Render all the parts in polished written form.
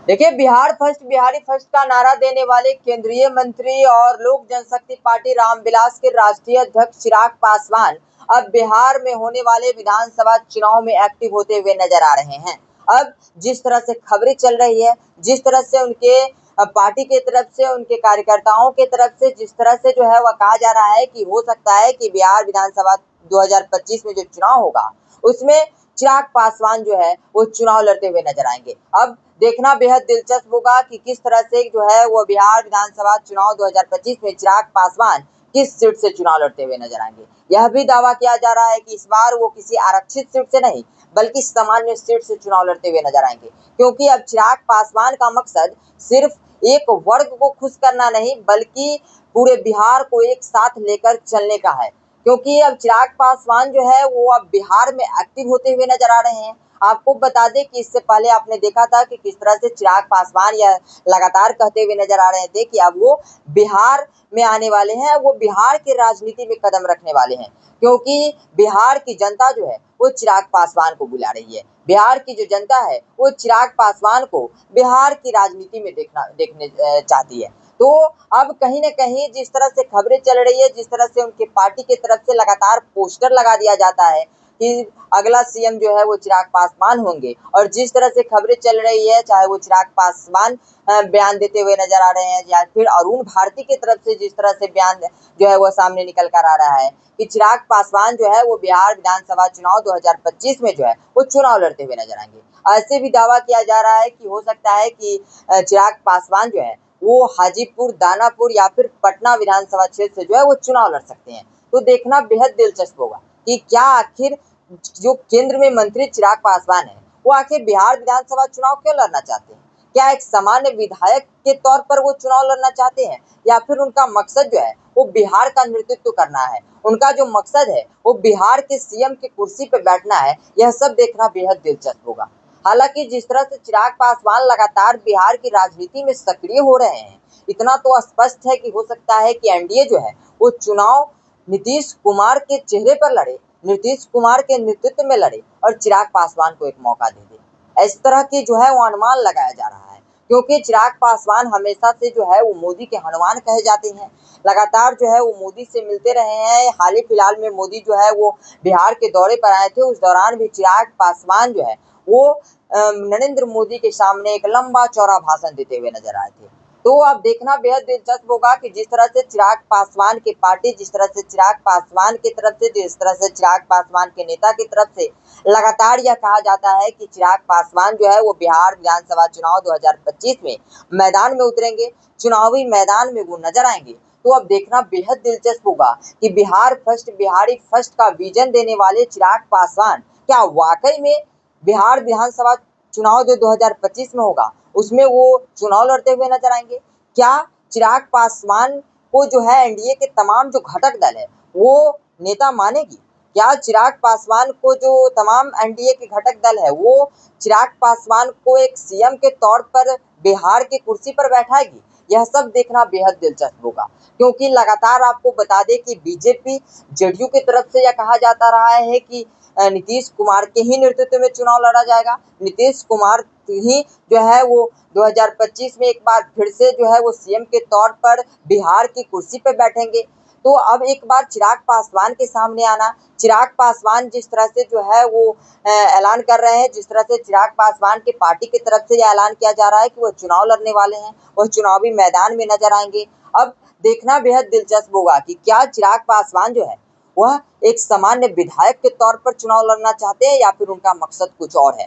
देखिए, Bihar first Bihari first का नारा देने वाले केंद्रीय मंत्री और लोक जनशक्ति पार्टी रामविलास के राष्ट्रीय अध्यक्ष चिराग पासवान अब बिहार में होने वाले विधानसभा चुनाव में एक्टिव होते हुए नजर आ रहे हैं। अब जिस तरह से खबरें चल रही है, जिस तरह से उनके पार्टी की तरफ से, उनके कार्यकर्ताओं की तरफ से जिस तरह से जो है वह कहा जा रहा है कि हो सकता है कि बिहार विधानसभा 2025 में जो चुनाव होगा उसमें चिराग पासवान जो है वो चुनाव लड़ते हुए नजर आएंगे। अब देखना बेहद दिलचस्प होगा कि किस तरह से जो है वो बिहार विधानसभा चुनाव 2025 में चिराग पासवान किस सीट से चुनाव लड़ते हुए नजर आएंगे। यह भी दावा किया जा रहा है कि इस बार वो किसी आरक्षित सीट से नहीं बल्कि सामान्य सीट से चुनाव लड़ते हुए नजर आएंगे, क्योंकि अब चिराग पासवान का मकसद सिर्फ एक वर्ग को खुश करना नहीं बल्कि पूरे बिहार को एक साथ लेकर चलने का है। क्योंकि अब चिराग पासवान जो है वो अब बिहार में एक्टिव होते हुए नजर आ रहे हैं। आपको बता दें कि इससे पहले आपने देखा था कि किस तरह से चिराग पासवान यह लगातार कहते हुए नजर आ रहे थे कि अब वो बिहार में आने वाले हैं, वो बिहार की राजनीति में कदम रखने वाले हैं, क्योंकि बिहार की जनता जो है वो चिराग पासवान को बुला रही है। बिहार की जो जनता है वो चिराग पासवान को बिहार की राजनीति में देखने चाहती है। तो अब कहीं न कहीं जिस तरह से खबरें चल रही है, जिस तरह से उनकी पार्टी की तरफ से लगातार पोस्टर लगा दिया जाता है कि अगला सीएम जो है वो चिराग पासवान होंगे, और जिस तरह से खबरें चल रही है, चाहे वो चिराग पासवान बयान देते हुए नजर आ रहे हैं या फिर अरुण भारती की तरफ से जिस तरह से बयान जो है वो सामने निकल कर आ रहा है कि चिराग पासवान जो है वो बिहार विधानसभा चुनाव 2025 में जो है वो चुनाव लड़ते हुए नजर आएंगे। ऐसे भी दावा किया जा रहा है कि हो सकता है कि चिराग पासवान जो है वो हाजीपुर, दानापुर या फिर पटना विधानसभा क्षेत्र से जो है वो चुनाव लड़ सकते हैं। तो देखना बेहद दिलचस्प होगा कि क्या आखिर जो केंद्र में मंत्री चिराग पासवान है वो आखिर बिहार विधानसभा चुनाव क्यों लड़ना चाहते हैं। क्या एक सामान्य विधायक के तौर पर वो चुनाव लड़ना चाहते हैं या फिर उनका मकसद जो है वो बिहार का नेतृत्व करना है, उनका जो मकसद है वो बिहार के सीएम की कुर्सी पर बैठना है। यह सब देखना बेहद दिलचस्प होगा। हालांकि जिस तरह से चिराग पासवान लगातार बिहार की राजनीति में सक्रिय हो रहे हैं, इतना तो स्पष्ट है कि हो सकता है कि एनडीए जो है वो चुनाव नीतीश कुमार के चेहरे पर लड़े, नीतीश कुमार के नेतृत्व में लड़े और चिराग पासवान को एक मौका दे दे। इस तरह की जो है वो अनुमान लगाया जा रहा है, क्योंकि चिराग पासवान हमेशा से जो है वो मोदी के हनुमान कहे जाते हैं। लगातार जो है वो मोदी से मिलते रहे हैं। हाल ही फिलहाल में मोदी जो है वो बिहार के दौरे पर आए थे, उस दौरान भी चिराग पासवान जो है वो नरेंद्र मोदी के सामने एक लंबा चौड़ा भाषण देते हुए नजर आए थे। तो अब देखना बेहद दिलचस्प होगा कि जिस तरह से चिराग पासवान की पार्टी, जिस तरह से चिराग पासवान की तरफ से, जिस तरह से चिराग पासवान के नेता की तरफ से लगातार यह कहा जाता है कि चिराग पासवान जो है वो बिहार विधानसभा चुनाव 2025 में मैदान में उतरेंगे, चुनावी मैदान में वो नजर आएंगे। तो अब देखना बेहद दिलचस्प होगा कि बिहार फर्स्ट बिहारी फर्स्ट का विजन देने वाले चिराग पासवान क्या वाकई में बिहार विधानसभा चुनाव जो 2025 में होगा उसमें वो चुनाव लड़ते हुए नजर आएंगे। क्या चिराग पासवान को जो है एनडीए के तमाम जो घटक दल है वो नेता मानेगी? क्या चिराग पासवान को जो तमाम एनडीए के घटक दल है वो चिराग पासवान को एक सीएम के तौर पर बिहार की कुर्सी पर बैठाएगी? यह सब देखना बेहद दिलचस्प होगा, क्योंकि लगातार आपको बता दें कि बीजेपी जेडीयू की तरफ से यह कहा जाता रहा है कि नीतीश कुमार के ही नेतृत्व में चुनाव लड़ा जाएगा। नीतीश कुमार ही जो है वो 2025 में एक बार फिर से जो है वो सीएम के तौर पर बिहार की कुर्सी पर बैठेंगे। तो अब एक बार चिराग पासवान के सामने आना, चिराग पासवान जिस तरह से जो है वो ऐलान कर रहे हैं, जिस तरह से चिराग पासवान की पार्टी की तरफ से यह ऐलान किया जा रहा है कि वो चुनाव लड़ने वाले हैं, वो चुनावी मैदान में नजर आएंगे। अब देखना बेहद दिलचस्प होगा कि क्या चिराग पासवान जो है वह एक सामान्य विधायक के तौर पर चुनाव लड़ना चाहते हैं या फिर उनका मकसद कुछ और है।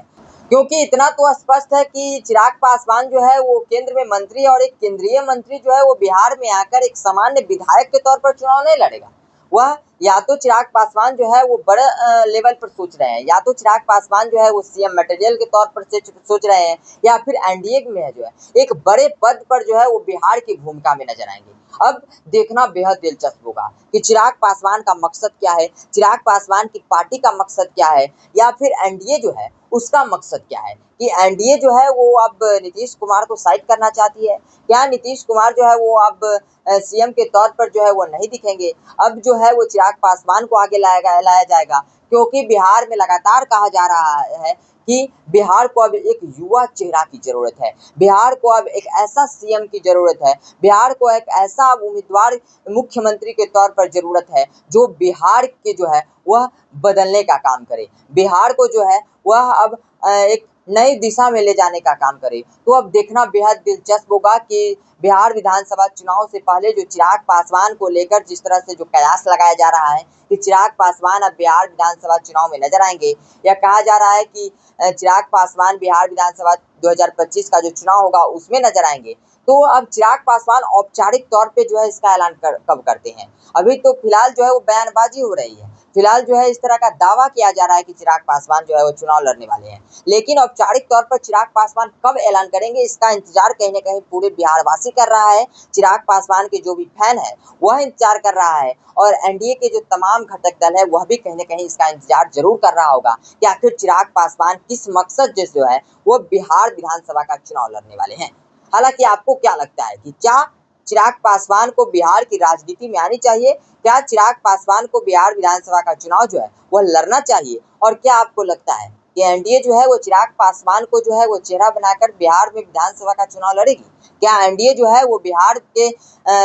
क्योंकि इतना तो स्पष्ट है कि चिराग पासवान जो है वो केंद्र में मंत्री और एक केंद्रीय मंत्री जो है वो बिहार में आकर एक सामान्य विधायक के तौर पर चुनाव नहीं लड़ेगा। वह या तो चिराग पासवान जो है वो बड़े लेवल पर सोच रहे हैं, या तो चिराग पासवान जो है वो सीएम मटेरियल के तौर पर सोच रहे हैं, या फिर एनडीए में जो है एक बड़े पद पर जो है वो बिहार की भूमिका में नजर आएंगे। अब देखना बेहद दिलचस्प होगा कि चिराग पासवान का मकसद क्या है, चिराग पासवान की पार्टी का मकसद क्या है, या फिर एनडीए जो है उसका मकसद क्या है कि एनडीए जो है वो अब नीतीश कुमार को साइड करना चाहती है। क्या नीतीश कुमार जो है वो अब सीएम के तौर पर जो है वो नहीं दिखेंगे? अब जो है वो चिराग चिराग पासवान को आगे लाया जाएगा, क्योंकि बिहार में लगातार कहा जा रहा है कि बिहार को अब एक युवा चेहरा की जरूरत है, बिहार को अब एक ऐसा सीएम की जरूरत है, बिहार को एक ऐसा उम्मीदवार मुख्यमंत्री के तौर पर जरूरत है जो बिहार के जो है वह बदलने का काम करे, बिहार को जो है वह अब एक नई दिशा में ले जाने का काम करे। तो अब देखना बेहद दिलचस्प होगा कि बिहार विधानसभा चुनाव से पहले जो चिराग पासवान को लेकर जिस तरह से जो कयास लगाया जा रहा है कि चिराग पासवान अब बिहार विधानसभा चुनाव में नजर आएंगे, या कहा जा रहा है कि चिराग पासवान बिहार विधानसभा 2025 का जो चुनाव होगा उसमें नजर आएंगे। तो अब चिराग पासवान औपचारिक तौर पे जो है इसका ऐलान कब करते हैं? अभी तो फिलहाल जो है वो बयानबाजी हो रही है, फिलहाल जो है इस तरह का दावा किया जा रहा है कि चिराग पासवान जो है वो चुनाव लड़ने वाले हैं, लेकिन औपचारिक तौर पर चिराग पासवान कब ऐलान करेंगे इसका इंतजार कहीं न कहीं पूरे बिहारवासी कर रहा है। चिराग पासवान के जो भी फैन है वह इंतजार कर रहा है, और एनडीए के जो तमाम घटक दल है वह भी कहीं न कहीं इसका इंतजार जरूर कर रहा होगा कि आखिर चिराग पासवान किस मकसद से जो है वो बिहार विधानसभा का चुनाव लड़ने वाले हैं। हालांकि आपको क्या लगता है कि क्या चिराग पासवान को बिहार की राजनीति में आनी चाहिए? क्या चिराग पासवान को बिहार विधानसभा का चुनाव जो है वह लड़ना चाहिए? और क्या आपको लगता है कि एनडीए जो है वो चिराग पासवान को जो है वो चेहरा बनाकर बिहार में विधानसभा का चुनाव लड़ेगी? क्या एनडीए जो है वो बिहार के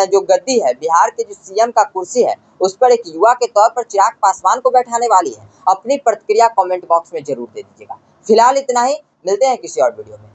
जो गद्दी है, बिहार के जो सीएम का कुर्सी है उस पर एक युवा के तौर पर चिराग पासवान को बैठाने वाली है? अपनी प्रतिक्रिया कमेंट बॉक्स में जरूर दे दीजिएगा। फिलहाल इतना ही, मिलते हैं किसी और वीडियो में।